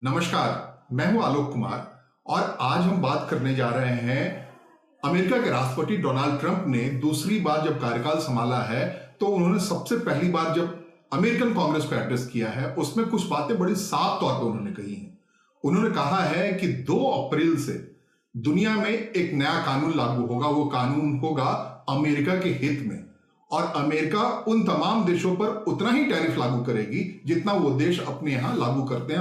नमस्कार, मैं हूं आलोक कुमार और आज हम बात करने जा रहे हैं। अमेरिका के राष्ट्रपति डोनाल्ड ट्रंप ने दूसरी बार जब कार्यकाल संभाला है तो उन्होंने सबसे पहली बार जब अमेरिकन कांग्रेस को एड्रेस किया है उसमें कुछ बातें बड़ी साफ तौर पर उन्होंने कही हैं। उन्होंने कहा है कि 2 अप्रैल से दुनिया में एक नया कानून लागू होगा। वो कानून होगा अमेरिका के हित में और अमेरिका उन तमाम देशों पर उतना ही टैरिफ लागू करेगी जितना वो देश अपने यहां लागू करते हैं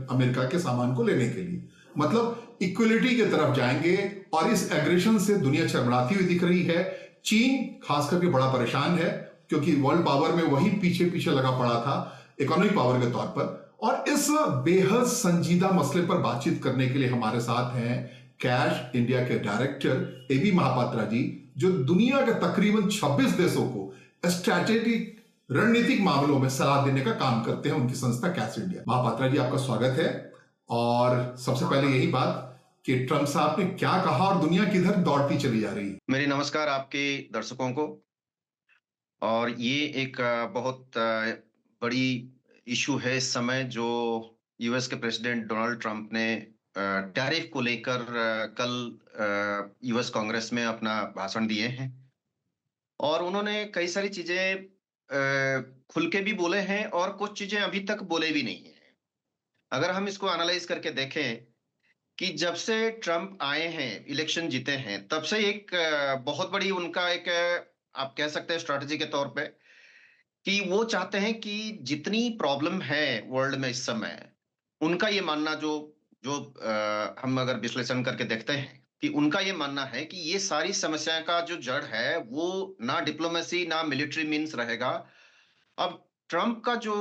अमेरिका के सामान को लेने के लिए। मतलब इक्वलिटी की तरफ जाएंगे और इस एग्रेशन से दुनिया चरमराती हुई दिख रही है। चीन खास करके बड़ा परेशान है क्योंकि वर्ल्ड पावर में वही पीछे पीछे लगा पड़ा था इकोनॉमिक पावर के तौर पर। और इस बेहद संजीदा मसले पर बातचीत करने के लिए हमारे साथ हैं कैश इंडिया के डायरेक्टर एबी महापात्रा जी, जो दुनिया के तकरीबन 26 देशों को स्ट्रैटेजिक रणनीतिक मामलों में सलाह देने का काम करते हैं। उनकी संस्था कैश इंडिया। महापात्रा जी, आपका स्वागत है। और सबसे पहले यही बात कि ट्रंप साहब ने क्या कहा और दुनिया किधर दौड़ती चली जा रही है। मेरी नमस्कार आपके दर्शकों को। और ये एक बहुत बड़ी इशू है इस समय जो यूएस के प्रेसिडेंट डोनाल्ड ट्रंप ने टैरिफ को लेकर कल यूएस कांग्रेस में अपना भाषण दिए हैं और उन्होंने कई सारी चीजें खुल के भी बोले हैं और कुछ चीजें अभी तक बोले भी नहीं हैं। अगर हम इसको एनालाइज करके देखें कि जब से ट्रंप आए हैं, इलेक्शन जीते हैं, तब से एक बहुत बड़ी उनका एक आप कह सकते हैं स्ट्रैटेजी के तौर पे कि वो चाहते हैं कि जितनी प्रॉब्लम है वर्ल्ड में इस समय, उनका ये मानना जो जो हम अगर विश्लेषण करके देखते हैं कि उनका ये मानना है कि ये सारी समस्याएं का जो जड़ है वो ना डिप्लोमेसी ना मिलिट्री मीन्स रहेगा। अब ट्रंप का जो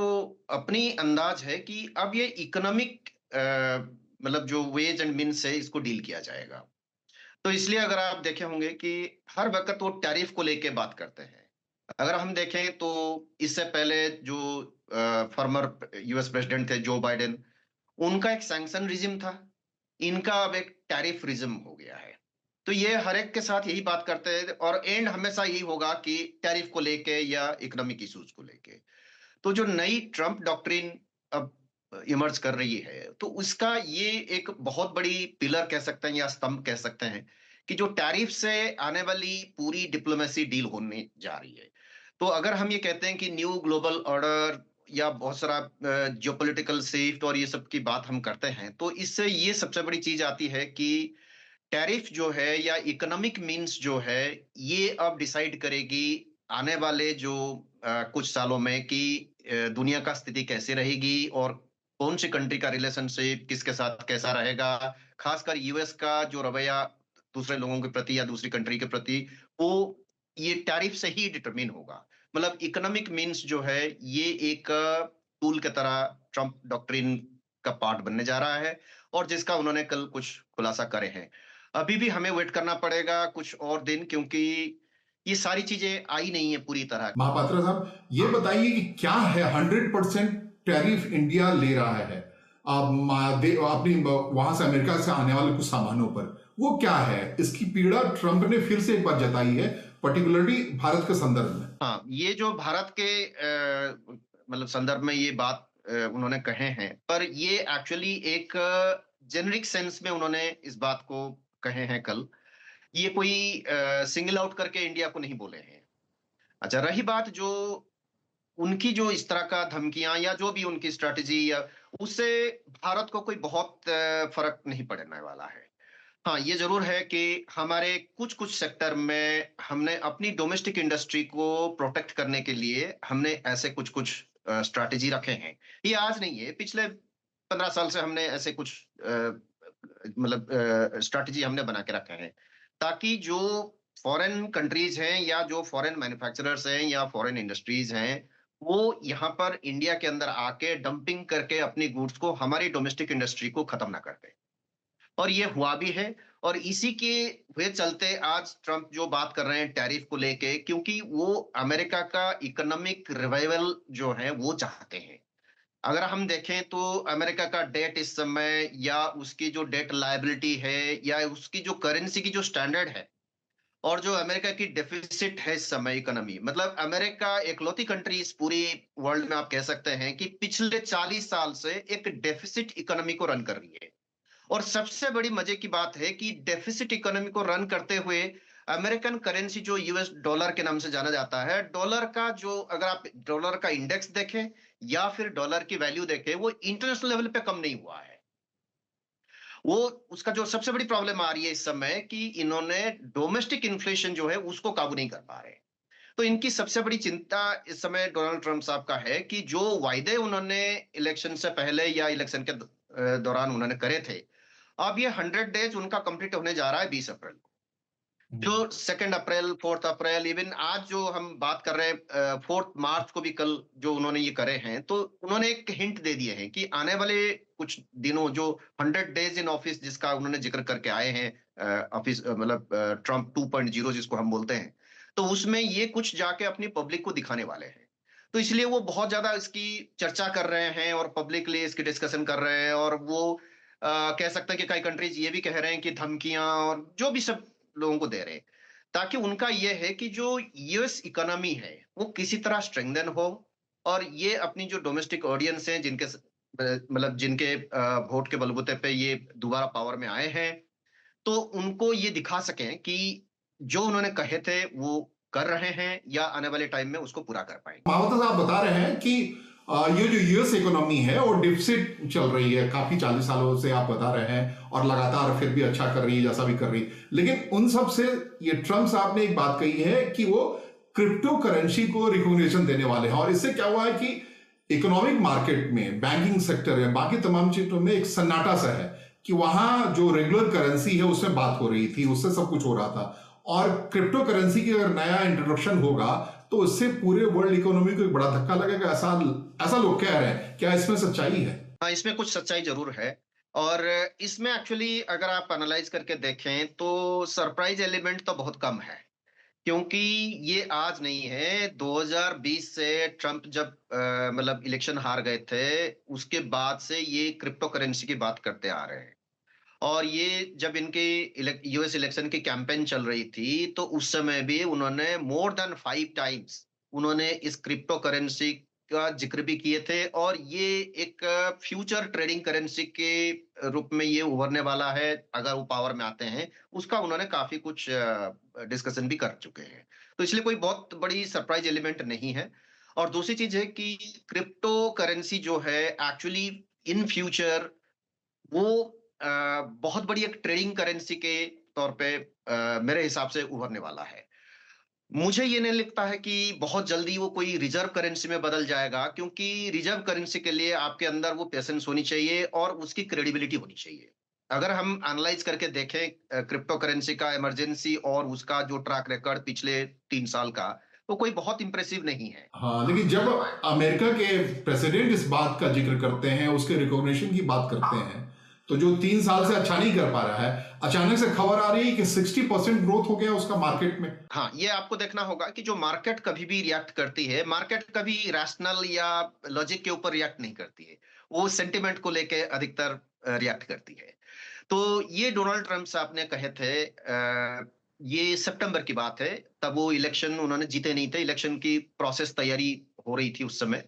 अपनी अंदाज है कि अब ये इकोनॉमिक मतलब जो वेज एंड मीन्स है इसको डील किया जाएगा। तो इसलिए अगर आप देखे होंगे कि हर वक्त वो टैरिफ को लेके बात करते हैं। अगर हम देखें तो इससे पहले जो फॉर्मर यूएस प्रेसिडेंट थे जो बाइडेन, उनका एक सैंक्शन रिजिम था, इनका अब एक टैरिफ रिजिम हो गया है। तो ये हर एक के साथ यही बात करते हैं और एंड हमेशा यही होगा कि टैरिफ को लेके या इकोनॉमिक इश्यूज को लेके। तो जो नई ट्रंप डॉक्ट्रिन अब इमर्ज कर रही है तो उसका ये एक बहुत बड़ी पिलर कह सकते हैं या स्तंभ कह सकते हैं कि जो टैरिफ से आने वाली पूरी डिप्लोमेसी डील होने जा रही है। तो अगर हम ये कहते हैं कि न्यू ग्लोबल ऑर्डर या बहुत सारा जियोपॉलिटिकल शिफ्ट और ये सब की बात हम करते हैं तो इससे ये सबसे बड़ी चीज आती है कि टैरिफ जो है या इकोनॉमिक मीन्स जो है ये अब डिसाइड करेगी आने वाले जो कुछ सालों में कि दुनिया का स्थिति कैसे रहेगी और कौन सी कंट्री का रिलेशनशिप किसके साथ कैसा रहेगा। खासकर यूएस का जो रवैया दूसरे लोगों के प्रति या दूसरी कंट्री के प्रति, वो ये टैरिफ से ही डिटरमिन होगा। मतलब इकोनॉमिक मीन्स जो है ये एक टूल की तरह ट्रंप डॉक्ट्रिन का पार्ट बनने जा रहा है और जिसका उन्होंने कल कुछ खुलासा करे हैं। अभी भी हमें वेट करना पड़ेगा कुछ और दिन क्योंकि ये सारी चीजें आई नहीं है पूरी तरह। महापात्रा साहब, ये बताइए कि क्या है 100% टैरिफ इंडिया ले रहा है अपनी वहां से अमेरिका से आने वाले कुछ सामानों पर, वो क्या है? इसकी पीड़ा ट्रंप ने फिर से एक बार जताई है, पर्टिकुलरली भारत के संदर्भ में। हाँ, ये जो भारत के मतलब संदर्भ में ये बात उन्होंने कहे हैं, पर ये एक्चुअली एक जेनरिक सेंस में उन्होंने इस बात को कहे हैं कल। ये कोई सिंगल आउट करके इंडिया को नहीं बोले हैं। अच्छा, रही बात जो उनकी जो इस तरह का धमकियां या जो भी उनकी स्ट्रेटेजी या उससे भारत को कोई बहुत फर्क नहीं पड़ने वाला है। हाँ, ये जरूर है कि हमारे कुछ कुछ सेक्टर में हमने अपनी डोमेस्टिक इंडस्ट्री को प्रोटेक्ट करने के लिए हमने ऐसे कुछ कुछ स्ट्रैटेजी रखे हैं। ये आज नहीं है, पिछले 15 साल से हमने ऐसे कुछ मतलब स्ट्रैटेजी हमने बना के रखे हैं ताकि जो फॉरेन कंट्रीज हैं या जो फॉरेन मैन्युफैक्चरर्स हैं या फॉरेन इंडस्ट्रीज हैं वो यहाँ पर इंडिया के अंदर आके डंपिंग करके अपनी गुड्स को हमारी डोमेस्टिक इंडस्ट्री को खत्म ना कर दे। और ये हुआ भी है और इसी के हुए चलते आज ट्रंप जो बात कर रहे हैं टैरिफ को लेके, क्योंकि वो अमेरिका का इकोनॉमिक रिवाइवल जो है वो चाहते हैं। अगर हम देखें तो अमेरिका का डेट इस समय या उसकी जो डेट लायबिलिटी है या उसकी जो करेंसी की जो स्टैंडर्ड है और जो अमेरिका की डेफिसिट है इस समय इकोनॉमी, मतलब अमेरिका एकलौती कंट्री इस पूरी वर्ल्ड में आप कह सकते हैं कि पिछले 40 साल से एक डेफिसिट इकोनॉमी को रन कर रही है। और सबसे बड़ी मजे की बात है कि डेफिसिट इकोनॉमी को रन करते हुए अमेरिकन करेंसी जो यूएस डॉलर के नाम से जाना जाता है, डॉलर का जो, अगर आप डॉलर का इंडेक्स देखें या फिर डॉलर की वैल्यू देखें, वो इंटरनेशनल लेवल पे कम नहीं हुआ है। वो, उसका जो सबसे बड़ी प्रॉब्लम आ रही है इस समय कि इन्होंने डोमेस्टिक इन्फ्लेशन जो है उसको काबू नहीं कर पा रहे। तो इनकी सबसे बड़ी चिंता इस समय डोनाल्ड ट्रंप साहब का है कि जो वायदे उन्होंने इलेक्शन से पहले या इलेक्शन के दौरान उन्होंने करे थे, अब ये 100 डेज उनका कंप्लीट होने जा रहा है 20 अप्रैल को। जो 2 अप्रैल, 4 अप्रैल, इवन आज जो हम बात कर रहे हैं 4 मार्च को भी, कल जो उन्होंने ये करे हैं, तो उन्होंने एक हिंट दे दिए हैं कि आने वाले कुछ दिनों, जो 100 डेज इन ऑफिस जिसका उन्होंने जिक्र करके आए हैं, ऑफिस मतलब ट्रंप 2.0 जिसको हम बोलते हैं, तो उसमें ये कुछ जाके अपनी पब्लिक को दिखाने वाले हैं। तो इसलिए वो बहुत ज्यादा इसकी चर्चा कर रहे हैं और पब्लिकली इसकी डिस्कशन कर रहे हैं। और वो कह सकते हैं कि कई कंट्रीज ये भी कह रहे हैं कि धमकियां और जो भी सब लोगों को दे रहे हैं, ताकि उनका ये है कि जो यूएस इकोनॉमी है वो किसी तरह स्ट्रेंथन हो, और ये अपनी जो डोमेस्टिक ऑडियंस है, जिनके मतलब जिनके वोट के बलबूते पे ये दोबारा पावर में आए हैं, तो उनको ये दिखा सकें कि जो उन्होंने कहे थे वो कर रहे हैं, या आने वाले टाइम में उसको पूरा कर पाएंगे। महावता साहब बता रहे हैं कि ये जो यूएस इकोनॉमी है वो डिफिसिट चल रही है काफी 40 सालों से, आप बता रहे हैं, और लगातार फिर भी अच्छा कर रही है जैसा भी कर रही है। लेकिन उन सब से ये ट्रंप साहब ने एक बात कही है कि वो क्रिप्टो करेंसी को रिकॉग्निशन देने वाले हैं, और इससे क्या हुआ है कि इकोनॉमिक मार्केट में, बैंकिंग सेक्टर है, बाकी तमाम चीजों में एक सन्नाटा सा है कि वहां जो रेगुलर करेंसी है उसमें बात हो रही थी, उससे सब कुछ हो रहा था। और क्रिप्टो करेंसी की अगर नया इंट्रोडक्शन होगा तो उससे पूरे वर्ल्ड इकोनॉमी को एक बड़ा धक्का लगेगा, ऐसा ऐसा लोग कह रहे हैं। क्या इसमें सच्चाई है? हाँ, इसमें कुछ सच्चाई जरूर है। और इसमें एक्चुअली अगर आप एनालाइज करके देखें तो सरप्राइज एलिमेंट तो बहुत कम है, क्योंकि ये आज नहीं है। 2020 से ट्रंप जब मतलब इलेक्शन हार गए थे, उसके बाद से ये क्रिप्टो करेंसी की बात करते आ रहे हैं। और ये जब इनके यूएस इलेक्शन की कैंपेन चल रही थी, तो उस समय भी उन्होंने मोर देन 5 टाइम्स उन्होंने इस क्रिप्टो करेंसी का जिक्र भी किए थे। और ये एक फ्यूचर ट्रेडिंग करेंसी के रूप में ये उभरने वाला है अगर वो पावर में आते हैं, उसका उन्होंने काफी कुछ डिस्कशन भी कर चुके हैं। तो इसलिए कोई बहुत बड़ी सरप्राइज एलिमेंट नहीं है। और दूसरी चीज है कि क्रिप्टो करेंसी जो है एक्चुअली इन फ्यूचर वो बहुत बड़ी एक ट्रेडिंग करेंसी के तौर पे मेरे हिसाब से उभरने वाला है। मुझे ये नहीं लगता है कि बहुत जल्दी वो कोई रिजर्व करेंसी में बदल जाएगा, क्योंकि रिजर्व करेंसी के लिए आपके अंदर वो पेशेंस होनी चाहिए और उसकी क्रेडिबिलिटी होनी चाहिए। अगर हम एनालाइज करके देखें क्रिप्टो करेंसी का इमरजेंसी और उसका जो ट्रैक रिकॉर्ड पिछले 3 साल का, तो कोई बहुत इंप्रेसिव नहीं है। हाँ, लेकिन जब अमेरिका के प्रेसिडेंट इस बात का जिक्र करते हैं, उसके रिकॉग्निशन की बात करते हैं, तो जो 3 साल से अच्छा नहीं कर पा रहा है, अचानक से खबर आ रही है कि 60% ग्रोथ हो गया उसका मार्केट में। हाँ, ये आपको देखना होगा कि जो मार्केट कभी भी रिएक्ट करती है, मार्केट कभी रैशनल या लॉजिक के ऊपर रिएक्ट नहीं करती है, वो सेंटिमेंट को लेके अधिकतर रिएक्ट करती है। तो ये डोनाल्ड ट्रंप साहब ने कहे थे, ये सितंबर की बात है, तब वो इलेक्शन उन्होंने जीते नहीं थे, इलेक्शन की प्रोसेस तैयारी हो रही थी उस समय,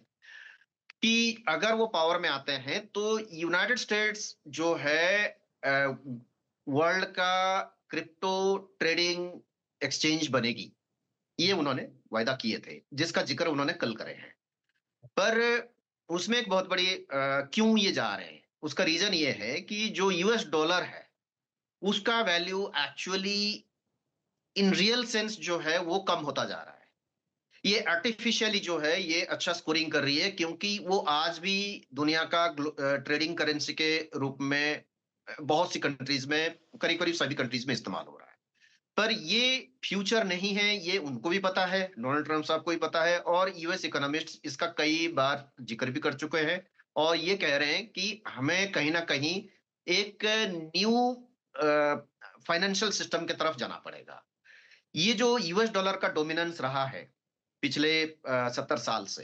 कि अगर वो पावर में आते हैं तो यूनाइटेड स्टेट्स जो है वर्ल्ड का क्रिप्टो ट्रेडिंग एक्सचेंज बनेगी। ये उन्होंने वायदा किए थे, जिसका जिक्र उन्होंने कल करे हैं। पर उसमें एक बहुत बड़ी क्यों ये जा रहे हैं, उसका रीजन ये है कि जो यूएस डॉलर है उसका value actually in real sense जो है वो कम होता जा रहा है। ये आर्टिफिशियली जो है ये अच्छा स्कोरिंग कर रही है, क्योंकि वो आज भी दुनिया का ट्रेडिंग करेंसी के रूप में बहुत सी कंट्रीज में, करीब करीब सभी कंट्रीज में इस्तेमाल हो रहा है। पर ये फ्यूचर नहीं है, ये उनको भी पता है, डोनाल्ड ट्रंप साहब को भी पता है, और यूएस इकोनॉमिस्ट इसका कई बार जिक्र भी कर चुके हैं। और ये कह रहे हैं कि हमें कहीं ना कहीं एक न्यू फाइनेंशियल सिस्टम की तरफ जाना पड़ेगा। ये जो यूएस डॉलर का डोमिनेंस रहा है पिछले 70 साल से,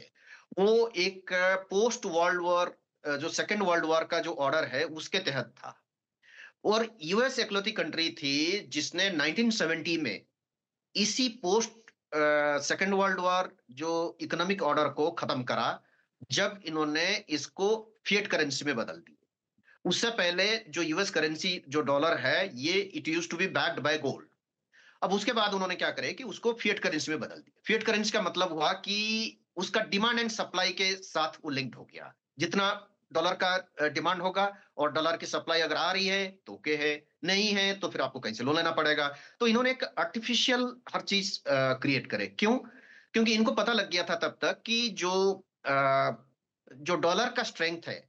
वो एक पोस्ट वर्ल्ड वॉर, जो सेकेंड वर्ल्ड वॉर का जो ऑर्डर है उसके तहत था। और यूएस एकलौती कंट्री थी जिसने 1970 में इसी पोस्ट सेकेंड वर्ल्ड वॉर जो इकोनॉमिक ऑर्डर को खत्म करा, जब इन्होंने इसको फिएट करेंसी में बदल दी। उससे पहले जो यूएस करेंसी जो डॉलर है, ये it used to be backed by gold. अब उसके बाद उन्होंने क्या करे कि उसको फिएट करेंसी में बदल दिया। फिएट करेंसी का मतलब हुआ कि उसका डिमांड एंड सप्लाई के साथ वो लिंक्ड हो गया। जितना डॉलर का डिमांड होगा और डॉलर की सप्लाई अगर आ रही है तो ओके है, नहीं है तो फिर आपको कहीं से लोन लेना पड़ेगा। तो इन्होंने एक आर्टिफिशियल हर चीज क्रिएट करे। क्यों? क्योंकि इनको पता लग गया था तब तक कि जो डॉलर का स्ट्रेंथ है,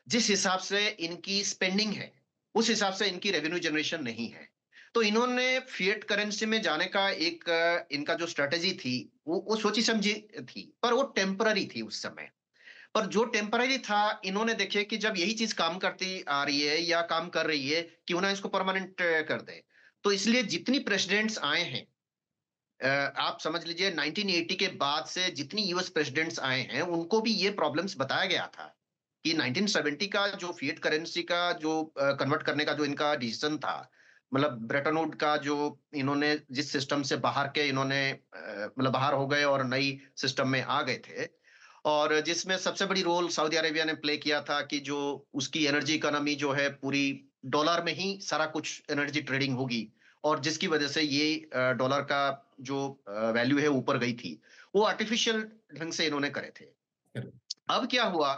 जिस हिसाब से इनकी स्पेंडिंग है, उस हिसाब से इनकी रेवेन्यू जनरेशन नहीं है। तो इन्होंने फिएट करेंसी में जाने का एक इनका जो स्ट्रेटेजी थी, वो सोची समझी थी, पर वो टेम्पररी थी उस समय। पर जो टेम्पररी था, इन्होंने देखे कि जब यही चीज काम करती आ रही है या काम कर रही है, क्यों ना इसको परमानेंट कर दे। तो इसलिए जितनी प्रेसिडेंट्स आए हैं, आप समझ लीजिए 1980 के बाद से जितनी यूएस प्रेसिडेंट्स आए हैं, उनको भी ये प्रॉब्लम्स बताया गया था कि 1970 का जो फिएट करेंसी का जो कन्वर्ट करने का जो इनका डिसीजन था, मतलब ब्रेटन वुड का जो इन्होंने जिस सिस्टम से बाहर के इन्होंने मतलब बाहर हो गए और नई सिस्टम में आ गए थे, और जिसमें सबसे बड़ी रोल सऊदी अरेबिया ने प्ले किया था कि जो उसकी एनर्जी इकोनॉमी जो है पूरी डॉलर में ही सारा कुछ एनर्जी ट्रेडिंग होगी, और जिसकी वजह से ये डॉलर का जो वैल्यू है ऊपर गई थी, वो आर्टिफिशियल ढंग से इन्होंने करे थे। अब क्या हुआ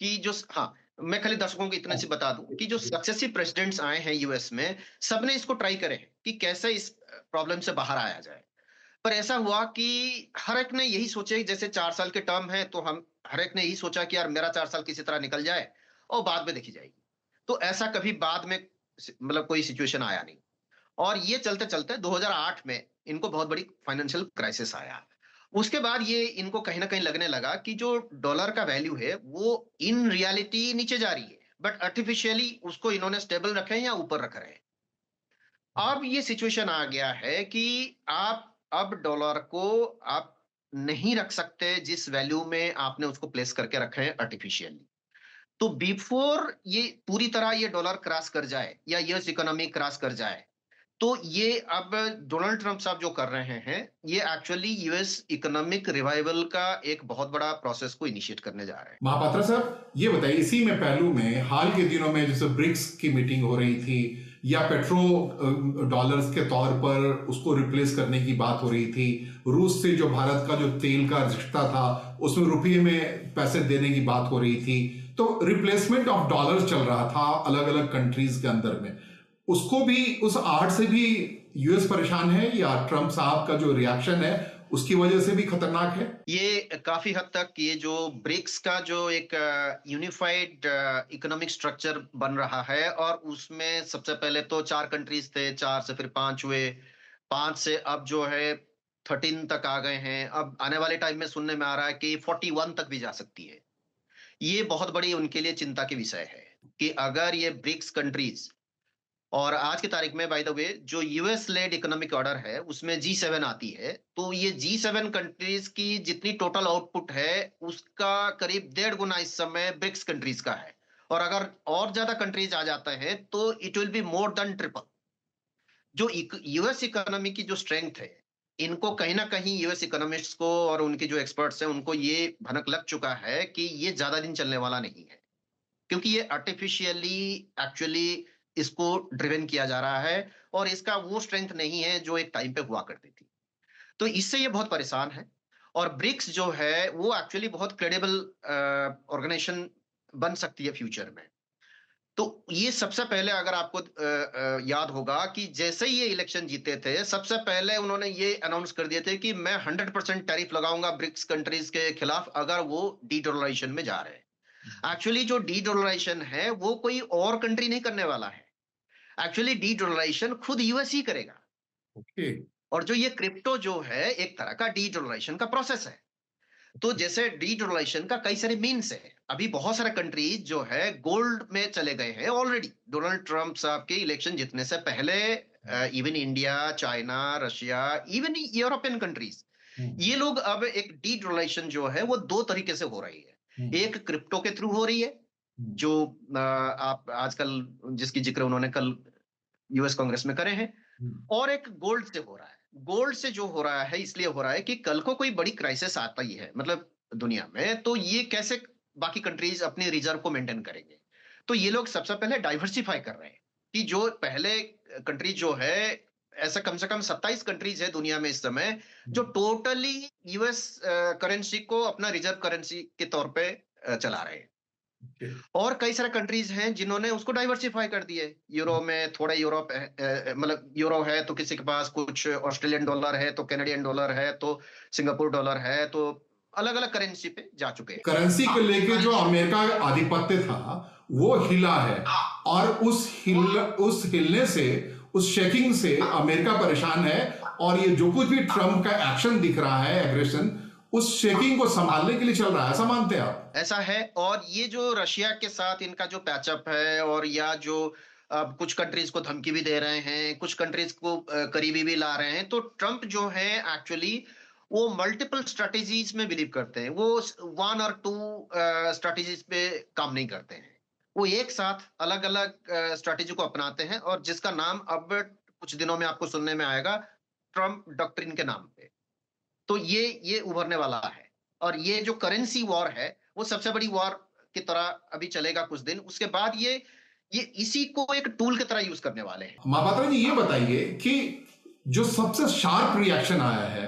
कि जो हाँ, मैं खाली दर्शकों को इतने से बता दूं कि जो सक्सेसिव प्रेसिडेंट्स आए हैं यूएस में, सबने इसको ट्राई करे हैं कि कैसे इस प्रॉब्लम से बाहर आया जाए। पर ऐसा हुआ कि हर एक ने यही सोचा कि जैसे 4 साल के टर्म है, तो हम हर एक ने यही सोचा कि यार मेरा 4 साल किसी तरह निकल जाए और बाद में देखी जाएगी। तो ऐसा कभी बाद में मतलब कोई सिचुएशन आया नहीं। और ये चलते चलते 2008 में इनको बहुत बड़ी फाइनेंशियल क्राइसिस आया। उसके बाद ये इनको कहीं ना कहीं लगने लगा कि जो डॉलर का वैल्यू है वो इन रियलिटी नीचे जा रही है, बट आर्टिफिशियली उसको इन्होंने स्टेबल रखे हैं या ऊपर रख रहे हैं। अब ये सिचुएशन आ गया है कि आप अब डॉलर को आप नहीं रख सकते जिस वैल्यू में आपने उसको प्लेस करके रखे हैं आर्टिफिशियली। तो बिफोर ये पूरी तरह ये डॉलर क्रॉस कर जाए या यूएस इकोनॉमी क्रॉस कर जाए, तो ये अब डोनाल्ड ट्रंप साहब जो कर रहे हैं, ये एक्चुअली यूएस इकोनॉमिक रिवाइवल का एक बहुत बड़ा प्रोसेस को इनिशिएट करने जा रहे हैं। महापात्रा साहब, ये बताइए, इसी में पहलू में हाल के दिनों में जैसे ब्रिक्स की मीटिंग हो रही थी या पेट्रो डॉलर्स के तौर पर उसको रिप्लेस करने की बात हो रही थी, रूस से जो भारत का जो तेल का रिश्ता था उसमें रुपये में पैसे देने की बात हो रही थी, तो रिप्लेसमेंट ऑफ डॉलर्स चल रहा था अलग अलग कंट्रीज के अंदर में। उसको भी, उस आहट से भी यूएस परेशान है या ट्रंप साहब का जो रिएक्शन है उसकी वजह से भी खतरनाक है? ये काफी हद तक ये जो ब्रिक्स का जो एक यूनिफाइड इकोनॉमिक स्ट्रक्चर बन रहा है, और उसमें सबसे पहले तो 4 कंट्रीज थे, 4 से फिर 5 हुए, 5 से अब जो है 13 तक आ गए हैं। अब आने वाले टाइम में सुनने में आ रहा है कि 41 तक भी जा सकती है। ये बहुत बड़ी उनके लिए चिंता की विषय है कि अगर ये ब्रिक्स कंट्रीज, और आज की तारीख में बाय द वे जो यूएस लेड इकोनॉमिक ऑर्डर है उसमें G7 आती है, तो ये G7 कंट्रीज की जितनी टोटल आउटपुट है उसका करीब 1.5 गुना इस समय ब्रिक्स कंट्रीज का है। और अगर और ज्यादा कंट्रीज आ जाते हैं तो it will be more than triple. जो यूएस इकोनॉमी की जो स्ट्रेंथ है, इनको कहीं ना कहीं यूएस इकोनॉमिस्ट्स को और उनके जो एक्सपर्ट्स हैं उनको ये भनक लग चुका है कि ये ज्यादा दिन चलने वाला नहीं है, क्योंकि ये आर्टिफिशियली एक्चुअली इसको ड्रिवन किया जा रहा है, और इसका वो स्ट्रेंथ नहीं है जो एक टाइम पे हुआ करती थी। तो इससे ये बहुत परेशान है। और ब्रिक्स जो है वो एक्चुअली बहुत क्रेडिबल ऑर्गेनाइजेशन बन सकती है फ्यूचर में। तो ये सबसे पहले अगर आपको याद होगा कि जैसे ही ये इलेक्शन जीते थे, सबसे पहले उन्होंने ये अनाउंस कर दिए थे कि मैं 100% टैरिफ लगाऊंगा ब्रिक्स कंट्रीज के खिलाफ अगर वो डी डॉलराइजेशन में जा रहे हैं। एक्चुअली जो डी डॉलराइजेशन है वो कोई और कंट्री नहीं करने वाला है। एक्चुअली डी डॉलराइजेशन खुद यूएस ही करेगा। ओके। और जो ये क्रिप्टो जो है एक तरह का डी डॉलराइजेशन का प्रोसेस है। तो जैसे डी डॉलराइजेशन का कई सारे मीन्स है। अभी बहुत सारे कंट्रीज जो है गोल्ड में चले गए हैं ऑलरेडी, डोनाल्ड ट्रंप साहब के इलेक्शन जीतने से पहले। Even India, China, Russia, even European countries, ये लोग अब एक डी डॉलराइजेशन जो है वो 2 तरीके से हो रही है। एक क्रिप्टो के थ्रू हो रही है, जो आप आजकल जिसकी जिक्र उन्होंने कल यूएस कांग्रेस में करे हैं, और एक गोल्ड से हो रहा है। गोल्ड से जो हो रहा है इसलिए हो रहा है कि कल को कोई बड़ी क्राइसिस आता ही है, मतलब दुनिया में, तो ये कैसे बाकी कंट्रीज अपनी रिजर्व को मेंटेन करेंगे। तो ये लोग सबसे पहले डाइवर्सिफाई कर रहे हैं कि जो पहले कंट्रीज जो है, ऐसा कम से कम 27 कंट्रीज है दुनिया में इस समय जो टोटली यूएस करेंसी को अपना रिजर्व करेंसी के तौर पे चला रहे हैं। और कई सारे कंट्रीज हैं जिन्होंने उसको डाइवर्सिफाई कर दिए। यूरो में थोड़ा यूरोप मतलब यूरो है तो किसी के पास कुछ ऑस्ट्रेलियन डॉलर है, तो कैनेडियन डॉलर है, तो सिंगापुर डॉलर है, तो अलग अलग करेंसी पे जा चुके हैं। करेंसी को लेके जो अमेरिका का आधिपत्य था वो हिला है, और उस हिलने से, उस शेकिंग से अमेरिका परेशान है। और ये जो कुछ भी ट्रम्प का एक्शन दिख रहा है, एग्रेशन, उस शेकिंग को संभालने के लिए चल रहा है, ऐसा मानते हैं आप? ऐसा है। और ये जो रशिया के साथ इनका जो पैचअप है, और या जो अब कुछ कंट्रीज को धमकी भी दे रहे हैं, कुछ कंट्रीज को करीबी भी ला रहे हैं, तो ट्रम्प जो है एक्चुअली वो मल्टीपल स्ट्रेटेजीज में बिलीव करते हैं। वो वन और टू स्ट्रेटेजीज पे काम नहीं करते हैं। वो एक साथ अलग अलग स्ट्रेटेजी को अपनाते हैं, और जिसका नाम अब कुछ दिनों में आपको सुनने में आएगा, ट्रम्प डॉक्ट्रिन के नाम पे। तो ये उभरने वाला है। और ये जो करेंसी वॉर है वो सबसे बड़ी वॉर की तरह अभी चलेगा कुछ दिन, उसके बाद ये इसी को एक टूल की तरह यूज करने वाले हैं। महापात्रा जी, ये बताइए कि जो सबसे शार्प रिएक्शन आया है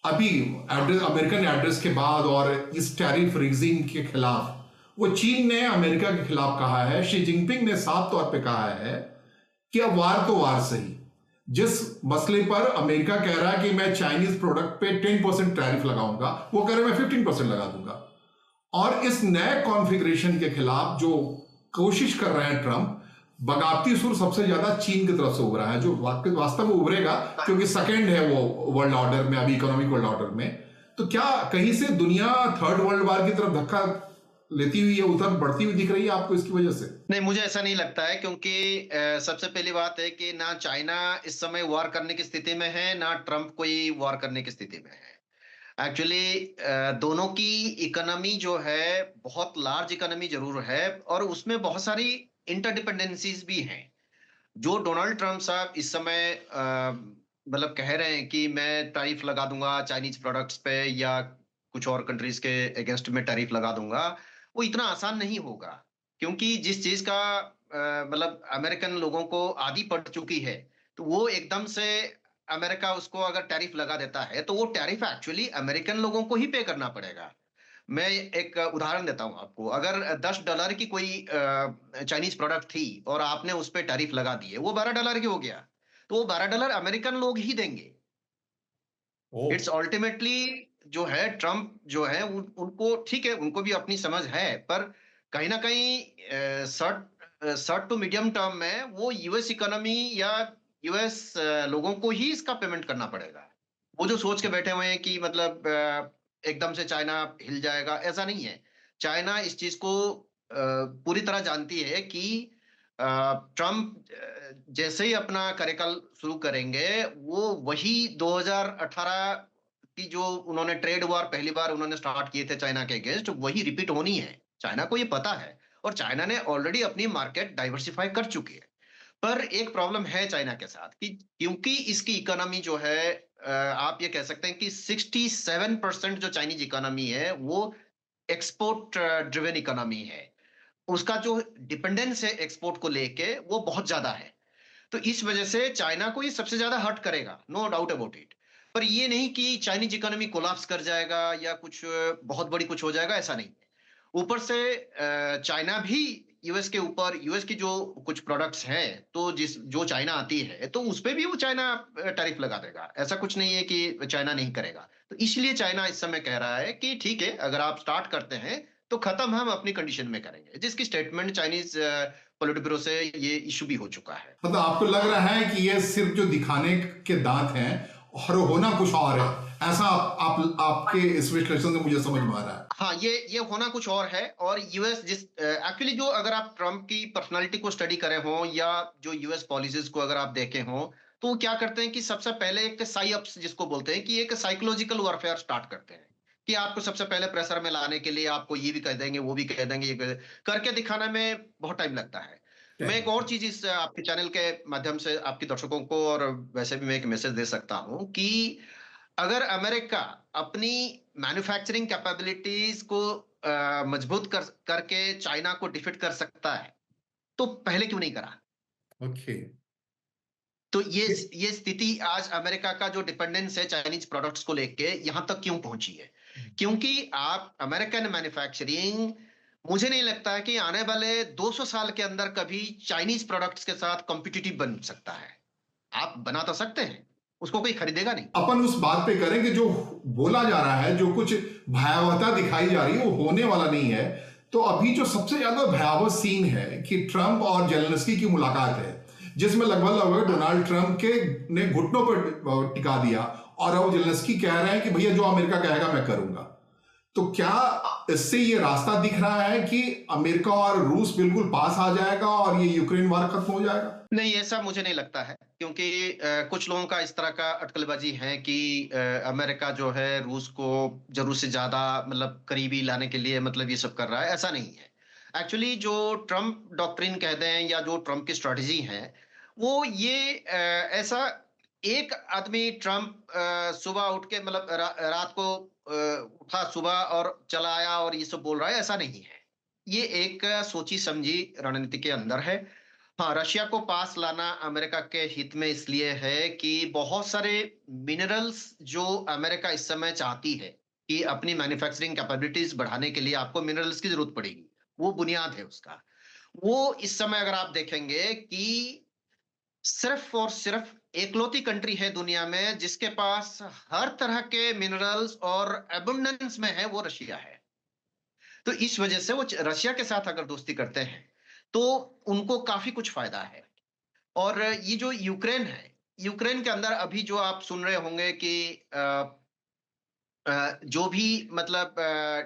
अभी अमेरिकन एड्रेस के बाद और इस टैरिफ रिजिंग के खिलाफ, वो चीन ने अमेरिका के खिलाफ कहा है। शी जिनपिंग ने साफ तौर पे कहा है कि अब वार तो वार सही। जिस मसले पर अमेरिका कह रहा है कि मैं चाइनीज प्रोडक्ट पे 10% टैरिफ लगाऊंगा, वो कह रहे हैं मैं 15% लगा दूंगा। और इस नए कॉन्फ़िगरेशन के खिलाफ जो कोशिश कर रहे हैं ट्रंप, बगावती सुर सबसे ज्यादा चीन की तरफ से उभरा है, जो वास्तव में उभरेगा क्योंकि सेकंड है वो वर्ल्ड ऑर्डर में, अभी इकोनॉमिक वर्ल्ड ऑर्डर में। तो क्या कहीं से दुनिया थर्ड वर्ल्ड वार की तरफ धक्का लेती हुई है, उधर बढ़ती हुई दिख रही है आपको इसकी वजह से? नहीं, मुझे ऐसा नहीं लगता है, क्योंकि सबसे पहली बात है कि ना चाइना इस समय वॉर करने की स्थिति में है, ना ट्रंप कोई वॉर करने की स्थिति में है। एक्चुअली दोनों की इकोनॉमी जो है बहुत लार्ज इकोनॉमी जरूर है, और उसमें बहुत सारी इंटरडिपेंडेंसीज भी हैं। जो डोनाल्ड ट्रंप साहब इस समय मतलब कह रहे हैं कि मैं टैरिफ लगा दूंगा चाइनीज प्रोडक्ट्स पे, या कुछ और कंट्रीज के अगेंस्ट में टैरिफ लगा दूंगा, वो इतना आसान नहीं होगा। क्योंकि जिस चीज का मतलब अमेरिकन लोगों को आदी पड़ चुकी है, तो वो एकदम से अमेरिका उसको अगर टैरिफ लगा देता है तो वो टैरिफ एक्चुअली अमेरिकन लोगों को ही पे करना पड़ेगा। मैं एक उदाहरण देता हूं आपको। अगर $10 की कोई चाइनीज प्रोडक्ट थी और आपने उस पर टैरिफ लगा दिए, वो $12 की हो गया, तो वो $12 अमेरिकन लोग ही देंगे। इट्स अल्टीमेटली जो है ट्रम्प जो है उनको ठीक है, उनको भी अपनी समझ है, पर कहीं ना कहीं शॉर्ट टू मीडियम टर्म में वो यूएस इकोनॉमी या यूएस लोगों को ही इसका पेमेंट करना पड़ेगा। वो जो सोच के बैठे हुए हैं कि मतलब एकदम से चाइना हिल जाएगा, ऐसा नहीं है। चाइना इस चीज को पूरी तरह जानती है कि ट्रम्प जैसे ही अपना कार्यकाल शुरू करेंगे, वो वही 2018 की जो उन्होंने ट्रेड वॉर पहली बार उन्होंने स्टार्ट किए थे चाइना के अगेंस्ट, वही रिपीट होनी है। चाइना को ये पता है, और चाइना ने ऑलरेडी अपनी मार्केट डाइवर्सिफाई कर चुकी है। पर एक प्रॉब्लम है चाइना के साथ कि क्योंकि इसकी इकोनॉमी जो है आप ये कह सकते हैं कि 67% जो चाइनीज इकोनॉमी है वो एक्सपोर्ट ड्रिवन इकोनॉमी है। उसका जो डिपेंडेंस है एक्सपोर्ट को लेके वो बहुत ज्यादा है। तो इस वजह से चाइना को ये सबसे ज्यादा हर्ट करेगा, नो डाउट अबाउट इट। पर ये नहीं कि चाइनीज इकोनॉमी कोलैप्स कर जाएगा या कुछ बहुत बड़ी कुछ हो जाएगा, ऐसा नहीं है। ऊपर से चाइना भी यूएस के ऊपर, यूएस की जो कुछ प्रोडक्ट्स हैं, तो जो चाइना आती है तो उस पे भी वो चाइना टैरिफ लगा देगा। ऐसा कुछ नहीं है कि चाइना नहीं करेगा। तो इसलिए चाइना इस समय कह रहा है कि ठीक है, अगर आप स्टार्ट करते हैं तो खत्म हम अपनी कंडीशन में करेंगे, जिसकी स्टेटमेंट चाइनीज पॉलिट ब्यूरो से ये इशू भी हो चुका है। मतलब आपको लग रहा है कि ये सिर्फ जो दिखाने के दांत हैं और होना कुछ और है, ऐसा आपके इस विश्लेषण से मुझे समझ में आ रहा है? हाँ, ये होना कुछ और है। और यूएस जिस एक्चुअली जो अगर आप ट्रम्प की पर्सनालिटी को स्टडी करे हो या जो यूएस पॉलिसीज को अगर आप देखे हो, तो वो क्या करते हैं कि सबसे पहले एक साई अप्स जिसको बोलते हैं, कि एक साइकोलॉजिकल वॉरफेयर स्टार्ट करते हैं। कि आपको सबसे पहले प्रेशर में लाने के लिए आपको ये भी कह देंगे, वो भी कह देंगे, करके दिखाने में बहुत टाइम लगता है। मैं एक और चीज इस आपके चैनल के माध्यम से आपके दर्शकों को और वैसे भी मैं एक मैसेज दे सकता हूं कि अगर अमेरिका अपनी मैन्युफैक्चरिंग कैपेबिलिटीज को मजबूत करके चाइना को डिफीट कर सकता है तो पहले क्यों नहीं करा। ओके। तो ये स्थिति आज अमेरिका का जो डिपेंडेंस है चाइनीज प्रोडक्ट्स को लेके यहां तक क्यों पहुंची है, क्योंकि आप अमेरिकन मैन्युफैक्चरिंग, मुझे नहीं लगता है कि आने वाले 200 साल के अंदर कभी चाइनीज प्रोडक्ट्स के साथ कॉम्पिटिटिव बन सकता है। आप बना तो सकते हैं, उसको कोई खरीदेगा नहीं। अपन उस बात पे करेंगे जो बोला जा रहा है, जो कुछ भयावहता दिखाई जा रही है वो होने वाला नहीं है। तो अभी जो सबसे ज्यादा भयावह सीन है कि ट्रंप और जेलेंस्की की मुलाकात है, जिसमें लगभग लगभग डोनाल्ड ट्रंप के ने घुटनों पर टिका दिया और अब जेलेंस्की कह रहे हैं कि भैया जो अमेरिका कहेगा मैं करूंगा। तो क्या इससे ये रास्ता दिख रहा है कि अमेरिका और रूस बिल्कुल पास आ जाएगा और ये यूक्रेन वार खत्म हो जाएगा? नहीं, ऐसा मुझे नहीं लगता है, क्योंकि कुछ लोगों का इस तरह का अटकलबाजी है कि अमेरिका जो है रूस को जरूर से ज्यादा मतलब करीबी लाने के लिए मतलब ये सब कर रहा है। ऐसा नहीं है। एक्चुअली जो ट्रम्प डॉक्ट्रिन कहते हैं या जो ट्रम्प की स्ट्रेटजी है वो ये ऐसा एक आदमी ट्रम्प सुबह उठ के मतलब रात को उठा सुबह और चला आया और ये सब बोल रहा है, ऐसा नहीं है। ये एक सोची समझी रणनीति के अंदर है। हाँ, रशिया को पास लाना अमेरिका के हित में इसलिए है कि बहुत सारे मिनरल्स जो अमेरिका इस समय चाहती है कि अपनी मैन्युफैक्चरिंग कैपेबिलिटीज बढ़ाने के लिए आपको मिनरल्स की जरूरत पड़ेगी, वो बुनियाद है उसका। वो इस समय अगर आप देखेंगे कि सिर्फ और सिर्फ एकलौती कंट्री है दुनिया में जिसके पास हर तरह के मिनरल्स और एबंडेंस में है, वो रशिया है। तो इस वजह से वो रशिया के साथ अगर दोस्ती करते हैं तो उनको काफी कुछ फायदा है। और ये जो यूक्रेन है, यूक्रेन के अंदर अभी जो आप सुन रहे होंगे कि जो भी मतलब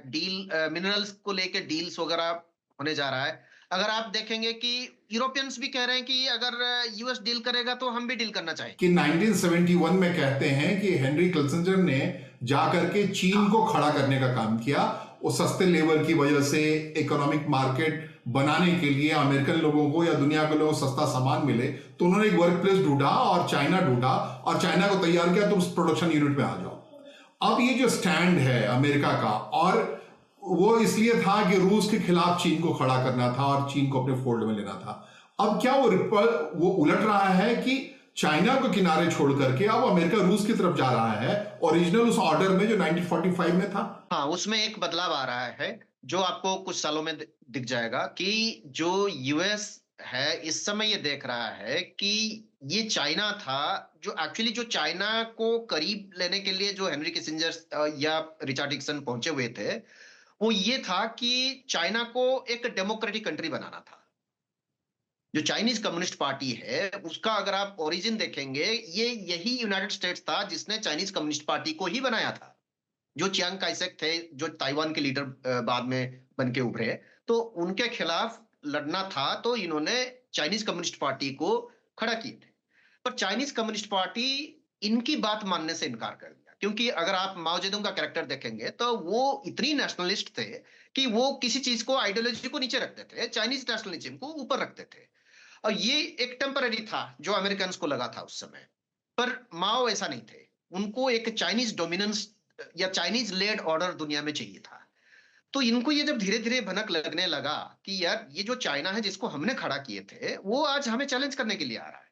डील मिनरल्स को लेके डील्स वगैरह होने जा रहा है, अगर आप देखेंगे कि यूरोपियंस भी कह रहे हैं कि अगर यूएस डील करेगा तो हम भी डील करना चाहेंगे। कि 1971 में कहते हैं कि हेनरी किसिंजर ने जाकर के चीन को खड़ा करने का काम किया। उस सस्ते लेबर की वजह से इकोनॉमिक मार्केट बनाने के लिए अमेरिकन लोगों को या दुनिया के लोगों को सस्ता सामान मिले, तो उन्होंने एक वर्क प्लेस ढूंढा और चाइना ढूंढा और चाइना को तैयार किया, तुम प्रोडक्शन यूनिट में आ जाओ। अब ये जो स्टैंड है अमेरिका का, और वो इसलिए था कि रूस के खिलाफ चीन को खड़ा करना था और चीन को अपने फोल्ड में लेना था। अब क्या वो उलट रहा है कि चाइना को किनारे छोड़ करके अब अमेरिका रूस की तरफ जा रहा है, ओरिजिनल उस ऑर्डर में जो 1945 में था। हाँ, उसमें एक बदलाव आ रहा है जो आपको कुछ सालों में दिख जाएगा कि जो यूएस है इस समय ये देख रहा है कि ये चाइना था जो एक्चुअली जो चाइना को करीब लेने के लिए जो हेनरी किसिंजर या रिचर्ड निक्सन पहुंचे हुए थे, वो ये था कि चाइना को एक डेमोक्रेटिक कंट्री बनाना था। जो चाइनीज कम्युनिस्ट पार्टी है उसका अगर आप ओरिजिन देखेंगे, ये यही यूनाइटेड स्टेट्स था जिसने चाइनीज कम्युनिस्ट पार्टी को ही बनाया था। जो चियांग काइसेक थे जो ताइवान के लीडर बाद में बन के उभरे, तो उनके खिलाफ लड़ना था तो इन्होंने चाइनीज कम्युनिस्ट पार्टी को खड़ा किए थे। पर चाइनीज कम्युनिस्ट पार्टी इनकी बात मानने से इनकार कर दिया, क्योंकि अगर आप माओ जेडुंग का कैरेक्टर देखेंगे तो वो इतनी नेशनलिस्ट थे कि वो किसी चीज को आइडियोलॉजी को नीचे रखते थे, चाइनीज नेशनलिज्म को ऊपर रखते थे। और ये एक टेम्पररी था जो अमेरिकन को लगा था उस समय। पर माओ ऐसा नहीं थे, उनको एक चाइनीज डोमिनेंस या चाइनीज लेड ऑर्डर दुनिया में चाहिए था। तो इनको ये जब धीरे धीरे भनक लगने लगा कि यार ये जो चाइना है जिसको हमने खड़ा किए थे वो आज हमें चैलेंज करने के लिए आ रहा है,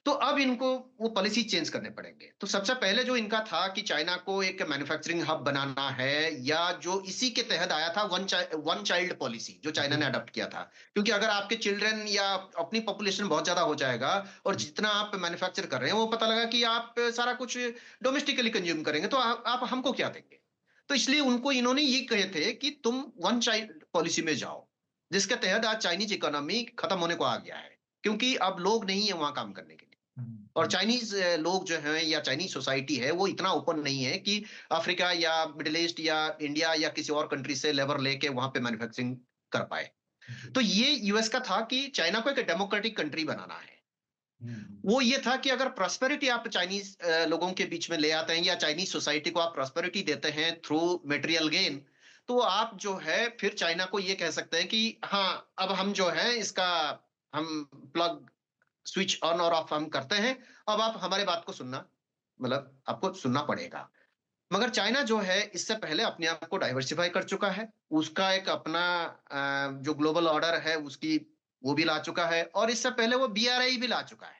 तो अब इनको वो पॉलिसी चेंज करने पड़ेंगे। तो सबसे पहले जो इनका था कि चाइना को एक मैन्युफैक्चरिंग हब बनाना है, या जो इसी के तहत आया था वन चाइल्ड पॉलिसी जो चाइना ने अडॉप्ट किया था। क्योंकि अगर आपके चिल्ड्रन या अपनी पॉपुलेशन बहुत ज्यादा हो जाएगा और जितना आप मैन्युफैक्चर कर रहे हैं वो पता लगा कि आप सारा कुछ डोमेस्टिकली कंज्यूम करेंगे तो आप हमको क्या देंगे। तो इसलिए उनको इन्होंने ये कहे थे कि तुम वन चाइल्ड पॉलिसी में जाओ, जिसके तहत आज चाइनीज इकोनॉमी खत्म होने को आ गया है, क्योंकि अब लोग नहीं है वहां काम करने के लिए। और चाइनीज लोग जो हैं या चाइनीज सोसाइटी है वो इतना ओपन नहीं है कि अफ्रीका या मिडिल ईस्ट या इंडिया या किसी और कंट्री से लेबर लेके वहां पे मैन्युफैक्चरिंग कर पाए। तो ये यूएस का था कि चाइना को एक डेमोक्रेटिक कंट्री बनाना है। वो ये था कि अगर प्रॉस्पेरिटी आप चाइनीज लोगों के बीच में ले आते हैं या चाइनीज सोसाइटी को आप प्रॉस्पेरिटी देते हैं थ्रू मटेरियल गेन, तो आप जो है फिर चाइना को ये कह सकते हैं कि हाँ अब हम जो है इसका हम प्लग स्विच ऑन और ऑफ हम करते हैं, अब आप हमारी बात को सुनना, मतलब आपको सुनना पड़ेगा। मगर चाइना जो है इससे पहले अपने आप को डाइवर्सिफाई कर चुका है, उसका एक अपना जो ग्लोबल ऑर्डर है उसकी वो भी ला चुका है, और इससे पहले वो BRI भी ला चुका है।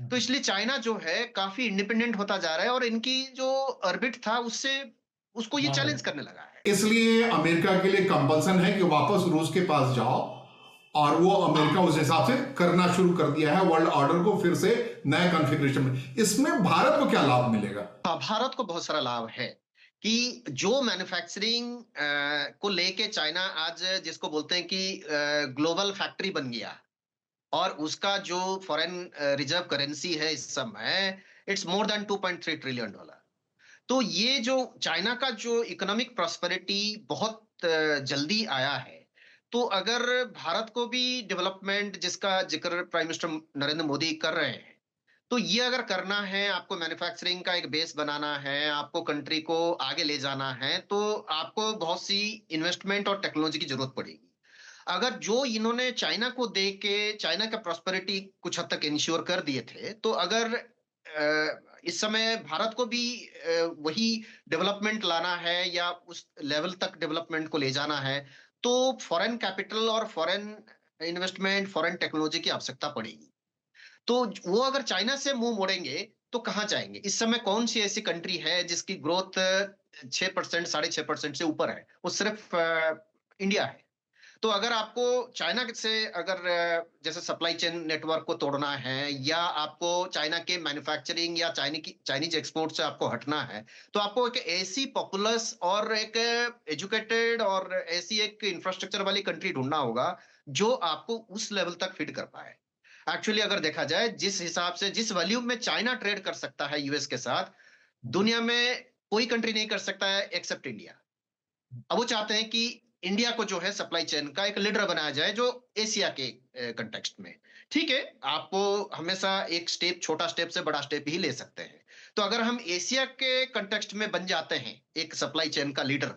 तो इसलिए चाइना जो है काफी इंडिपेंडेंट होता जा रहा है, और इनकी जो ऑर्बिट था उससे उसको ये चैलेंज करने लगा है। इसलिए अमेरिका के लिए कंपल्सन है कि वापस रूस के पास जाओ, और वो अमेरिका उस हिसाब से करना शुरू कर दिया है वर्ल्ड ऑर्डर को फिर से नए कॉन्फ़िगरेशन में। इसमें भारत को क्या लाभ मिलेगा? हाँ, भारत को बहुत सारा लाभ है कि जो मैन्युफैक्चरिंग को लेके चाइना आज जिसको बोलते हैं कि ग्लोबल फैक्ट्री बन गया, और उसका जो फॉरेन रिजर्व करेंसी है इस समय, इट्स मोर देन $2.3 ट्रिलियन। तो ये जो चाइना का जो इकोनॉमिक प्रॉस्पेरिटी बहुत जल्दी आया है, तो अगर भारत को भी डेवलपमेंट जिसका जिक्र प्राइम मिनिस्टर नरेंद्र मोदी कर रहे हैं, तो ये अगर करना है, आपको मैन्युफैक्चरिंग का एक बेस बनाना है, आपको कंट्री को आगे ले जाना है, तो आपको बहुत सी इन्वेस्टमेंट और टेक्नोलॉजी की जरूरत पड़ेगी। अगर जो इन्होंने चाइना को दे के चाइना का प्रॉस्पेरिटी कुछ हद तक इंश्योर कर दिए थे, तो अगर इस समय भारत को भी वही डेवलपमेंट लाना है या उस लेवल तक डेवलपमेंट को ले जाना है, तो फॉरेन कैपिटल और फॉरेन इन्वेस्टमेंट, फॉरेन टेक्नोलॉजी की आवश्यकता पड़ेगी। तो वो अगर चाइना से मुंह मोड़ेंगे तो कहाँ जाएंगे? इस समय कौन सी ऐसी कंट्री है जिसकी ग्रोथ 6%, 6.5% से ऊपर है? वो सिर्फ इंडिया है। तो अगर आपको चाइना से अगर जैसे सप्लाई चेन नेटवर्क को तोड़ना है, या आपको चाइना के मैन्युफैक्चरिंग या चाइनीज एक्सपोर्ट से आपको हटना है, तो आपको एक ऐसी पॉपुलस और एक एजुकेटेड और ऐसी एक इंफ्रास्ट्रक्चर वाली कंट्री ढूंढना होगा जो आपको उस लेवल तक फीड कर पाए। एक्चुअली अगर देखा जाए जिस हिसाब से जिस वॉल्यूम में चाइना ट्रेड कर सकता है यूएस के साथ, दुनिया में कोई कंट्री नहीं कर सकता है एक्सेप्ट इंडिया। अब वो चाहते हैं कि इंडिया को जो है सप्लाई चेन का एक लीडर बनाया जाए जो एशिया के कंटेक्स्ट में। ठीक है, आपको हमेशा एक स्टेप, छोटा स्टेप से बड़ा स्टेप ही ले सकते हैं। तो अगर हम एशिया के कंटेक्स्ट में बन जाते हैं एक सप्लाई चेन का लीडर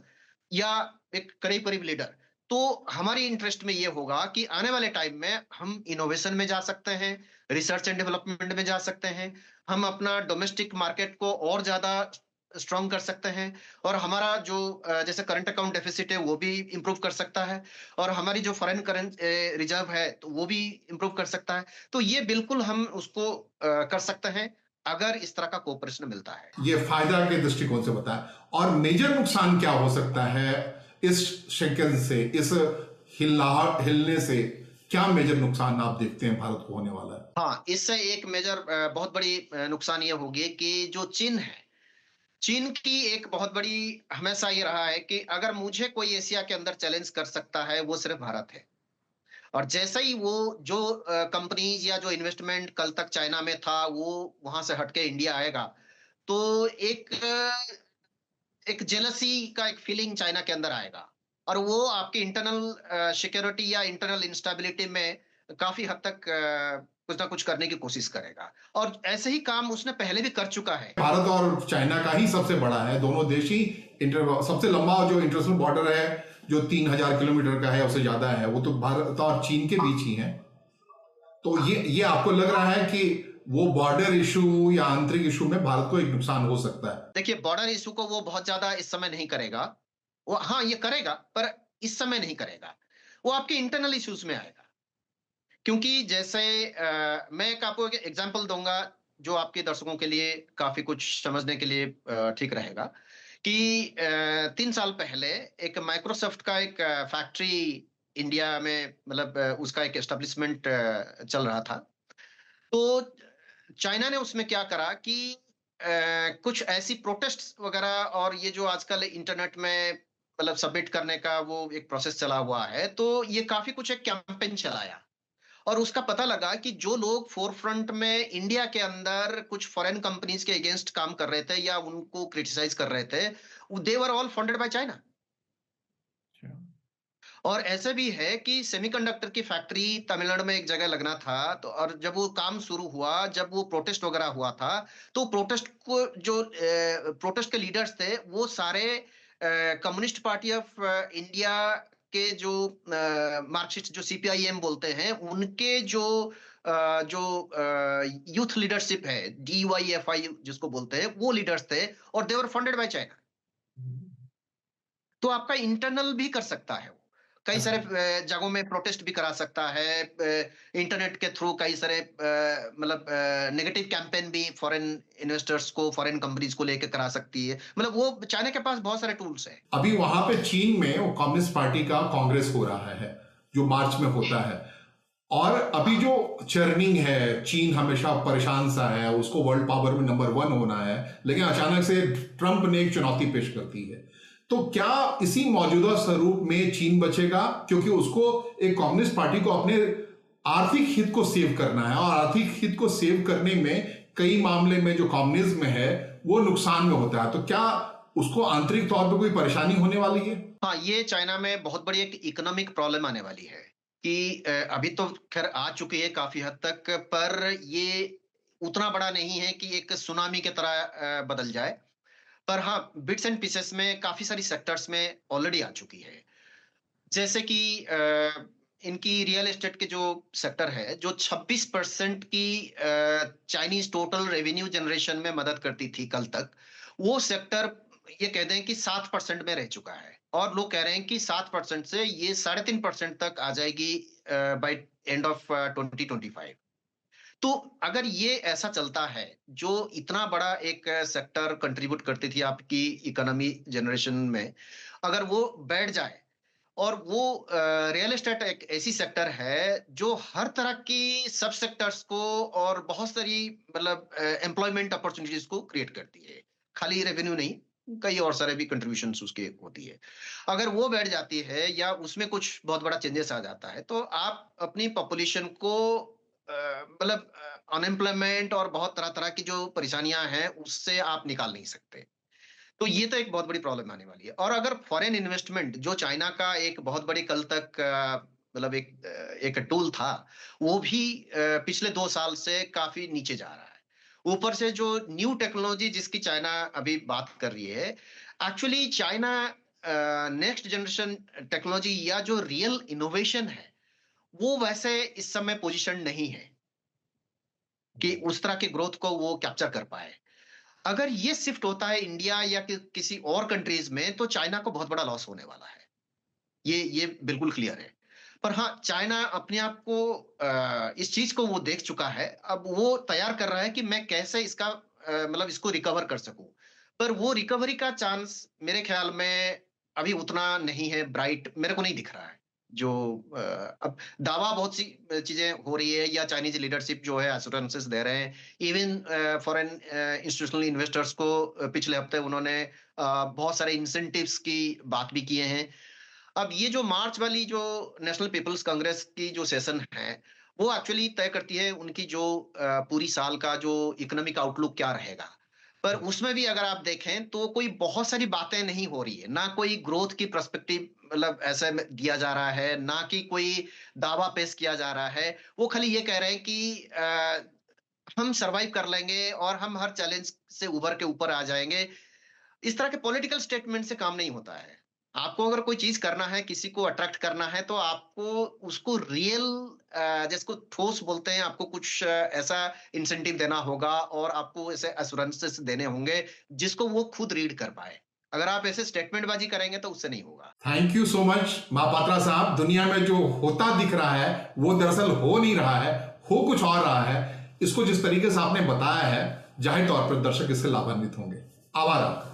या एक करीब करीब लीडर, तो हमारी इंटरेस्ट में ये होगा कि आने वाले टाइम में हम इनोवेशन में जा सकते हैं, रिसर्च एंड डेवलपमेंट में जा सकते हैं, हम अपना डोमेस्टिक मार्केट को और ज्यादा स्ट्रॉन्ग कर सकते हैं, और हमारा जो जैसे करंट अकाउंट डेफिसिट है वो भी इंप्रूव कर सकता है, और हमारी जो फॉरेन करंट रिजर्व है तो वो भी इंप्रूव कर सकता है। तो ये बिल्कुल हम उसको कर सकते हैं अगर इस तरह का कोऑपरेशन मिलता है। ये फायदा के दृष्टिकोण से बताएं, और मेजर नुकसान क्या हो सकता है इस शेकन से, इस हिलने से क्या मेजर नुकसान आप देखते हैं भारत को होने वाला है? हाँ, इससे एक मेजर बहुत बड़ी नुकसान ये होगी कि जो चीन है, चीन की एक बहुत बड़ी हमेशा ये रहा है कि अगर मुझे कोई एशिया के अंदर चैलेंज कर सकता है वो सिर्फ भारत है। और जैसे ही वो जो कंपनीज या जो इन्वेस्टमेंट कल तक चाइना में था वो वहां से हटके इंडिया आएगा, तो एक जेलसी का एक फीलिंग चाइना के अंदर आएगा, और वो आपकी इंटरनल सिक्योरिटी या इंटरनल इंस्टेबिलिटी में काफी हद तक कुछ ना कुछ करने की कोशिश करेगा, और ऐसे ही काम उसने पहले भी कर चुका है। भारत और चाइना का ही सबसे बड़ा है, दोनों देश ही सबसे लंबा जो इंटरनेशनल बॉर्डर है जो 3000 किलोमीटर का है, उससे ज्यादा है, वो तो भारत और चीन के बीच ही है। तो ये आपको लग रहा है कि वो बॉर्डर इशू या आंतरिक इशू में भारत को एक नुकसान हो सकता है? देखिए, बॉर्डर इशू को वो बहुत ज्यादा इस समय नहीं करेगा, वो हाँ ये करेगा पर इस समय नहीं करेगा, वो आपके इंटरनल इश्यूज में आएगा। क्योंकि जैसे मैं एक आपको एक एग्जांपल दूंगा जो आपके दर्शकों के लिए काफी कुछ समझने के लिए ठीक रहेगा कि 3 साल पहले एक माइक्रोसॉफ्ट का एक फैक्ट्री इंडिया में, मतलब उसका एक एस्टेब्लिशमेंट चल रहा था। तो चाइना ने उसमें क्या करा कि कुछ ऐसी प्रोटेस्ट वगैरह, और ये जो आजकल इंटरनेट में मतलब सबमिट करने का वो एक प्रोसेस चला हुआ है, तो ये काफी कुछ एक कैंपेन चलाया, और उसका पता लगा कि जो लोग फोरफ्रंट में इंडिया के अंदर कुछ फॉरेन कंपनीज के अगेंस्ट काम कर रहे थे या उनको क्रिटिसाइज कर रहे थे, they were all funded by China. और ऐसे भी है कि सेमीकंडक्टर की फैक्ट्री तमिलनाडु में एक जगह लगना था, तो और जब वो काम शुरू हुआ, जब वो प्रोटेस्ट वगैरह हुआ था, तो प्रोटेस्ट को जो प्रोटेस्ट के लीडर्स थे वो सारे कम्युनिस्ट पार्टी ऑफ इंडिया के जो मार्क्सिस्ट जो सीपीआईएम बोलते हैं, उनके जो यूथ लीडरशिप है, डीवाईएफआई जिसको बोलते हैं, वो लीडर्स थे और दे वर फंडेड बाय चाइना। तो आपका इंटरनल भी कर सकता है वो। कई सारे जगहों में प्रोटेस्ट भी करा सकता है, इंटरनेट के थ्रू कई सारे मतलब नेगेटिव कैंपेन भी फॉरेन इन्वेस्टर्स को, फॉरेन कंपनीज को लेकर करा सकती है। मतलब वो चाइना के पास बहुत सारे टूल्स हैं। अभी वहां पे चीन में वो कम्युनिस्ट पार्टी का कांग्रेस हो रहा है जो मार्च में होता है, और अभी जो चर्निंग है, चीन हमेशा परेशान सा है, उसको वर्ल्ड पावर में नंबर 1 होना है, लेकिन अचानक से ट्रंप ने एक चुनौती पेश कर दी है। तो क्या इसी मौजूदा स्वरूप में चीन बचेगा, क्योंकि उसको एक कम्युनिस्ट पार्टी को अपने आर्थिक हित को सेव करना है, और आर्थिक हित को सेव करने में कई मामले में जो कम्युनिज्म है वो नुकसान में होता है। तो क्या उसको आंतरिक तौर पर कोई परेशानी होने वाली है? हाँ, ये चाइना में बहुत बड़ी एक इकोनॉमिक प्रॉब्लम आने वाली है कि अभी तो खैर आ चुकी है काफी हद तक, पर ये उतना बड़ा नहीं है कि एक सुनामी की तरह बदल जाए। पर हाँ, बिट्स एंड पीसेस में काफी सारी सेक्टर्स में ऑलरेडी आ चुकी है। जैसे कि इनकी रियल एस्टेट के जो सेक्टर है, जो 26% की चाइनीज टोटल रेवेन्यू जनरेशन में मदद करती थी कल तक, वो सेक्टर ये कह दें कि 7% में रह चुका है, और लोग कह रहे हैं कि 7% से ये 3.5% तक आ जाएगी बाय एंड ऑफ 2025। तो अगर ये ऐसा चलता है, जो इतना बड़ा एक सेक्टर कंट्रीब्यूट करती थी आपकी इकोनॉमी जनरेशन में, अगर वो बैठ जाए, और वो रियल एस्टेट एक ऐसी सेक्टर है जो हर तरह की सब सेक्टर्स को और बहुत सारी मतलब एम्प्लॉयमेंट अपॉर्चुनिटीज को क्रिएट करती है, खाली रेवेन्यू नहीं, कई और सारे भी कंट्रीब्यूशंस उसके होती है। अगर वो बैठ जाती है या उसमें कुछ बहुत बड़ा चेंजेस आ जाता है, तो आप अपनी पॉपुलेशन को मतलब अनएम्प्लॉयमेंट और बहुत तरह तरह की जो परेशानियां हैं उससे आप निकाल नहीं सकते। तो ये तो एक बहुत बड़ी प्रॉब्लम आने वाली है। और अगर फॉरेन इन्वेस्टमेंट जो चाइना का एक बहुत बड़ी कल तक मतलब एक टूल था, वो भी पिछले 2 साल से काफी नीचे जा रहा है। ऊपर से जो न्यू टेक्नोलॉजी जिसकी चाइना अभी बात कर रही है, actually China next generation technology या जो रियल इनोवेशन है, वो वैसे इस समय पोजीशन नहीं है कि उस तरह के ग्रोथ को वो कैप्चर कर पाए। अगर ये शिफ्ट होता है इंडिया या किसी और कंट्रीज में, तो चाइना को बहुत बड़ा लॉस होने वाला है। ये बिल्कुल क्लियर है। पर हाँ, चाइना अपने आप को इस चीज को वो देख चुका है। अब वो तैयार कर रहा है कि मैं कैसे इसका मतलब इसको रिकवर कर सकूं। पर वो रिकवरी का चांस मेरे ख्याल में अभी उतना नहीं है, ब्राइट मेरे को नहीं दिख रहा है। जो अब दावा बहुत सी चीजें हो रही है, या चाइनीज लीडरशिप जो है एश्योरेंसेस दे रहे हैं, इवन फॉरेन इंस्टीट्यूशनल इन्वेस्टर्स को पिछले हफ्ते उन्होंने बहुत सारे इंसेंटिव्स की बात भी किए हैं। अब ये जो मार्च वाली जो नेशनल पीपल्स कांग्रेस की जो सेशन है, वो एक्चुअली तय करती है उनकी जो पूरी साल का जो इकोनॉमिक आउटलुक क्या रहेगा। पर उसमें भी अगर आप देखें तो कोई बहुत सारी बातें नहीं हो रही है, ना कोई ग्रोथ की पर्सपेक्टिव मतलब ऐसे में दिया जा रहा है, ना कि कोई दावा पेश किया जा रहा है। वो खाली ये कह रहे हैं कि हम सरवाइव कर लेंगे और हम हर चैलेंज से उभर के ऊपर आ जाएंगे। इस तरह के पॉलिटिकल स्टेटमेंट से काम नहीं होता है। आपको अगर कोई चीज करना है, किसी को अट्रैक्ट करना है, तो आपको उसको रियल जिसको ठोस बोलते हैं, आपको कुछ ऐसा इंसेंटिव देना होगा, और आपको ऐसे एश्योरेंसेस देने होंगे जिसको वो खुद रीड कर पाए। अगर आप ऐसे स्टेटमेंट बाजी करेंगे तो उससे नहीं होगा। Thank you so much Mahapatra साहब। दुनिया में जो होता दिख रहा है वो दरअसल हो नहीं रहा है, हो कुछ और रहा है। इसको जिस तरीके से आपने बताया है, जाहिर तौर पर दर्शक इससे लाभान्वित होंगे। आभार आपका।